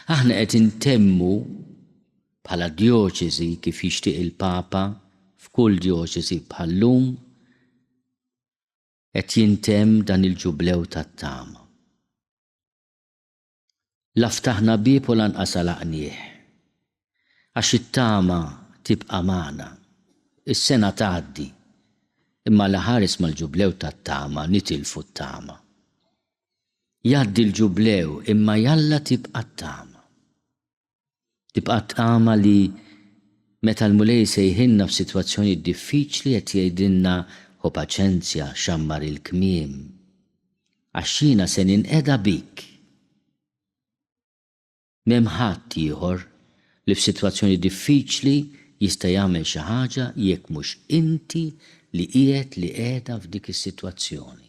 Aħna qed intemmu bħala dioċesi kif jixtieq il-Papa f'kull dioċesi bħallum qed jintemm dan il-ġublew tat-tama. La ftaħna bieb u lanqas għalaqnieh. Għax it-tama tibqa' magħna. Is-sena tgħaddi, imma la ħares mal-ġublew tat-tama nitilfu t-tama. Jgħaddi l-ġublew imma jalla tibqa' t-tama. Tibqa' t-tama li meta l-mulej sejħinna f'sitwazzjoni diffiċli qed jgħidilna ħu paċenzja xammar il-kmiem għax jiena se ninqeda bik. M'hemm ħadd ieħor li f'sitwazzjoni diffiċli jista' jagħmel xi ħaġa jekk mhux inti li qiegħed li qiegħda f'dik is-sitwazzjoni.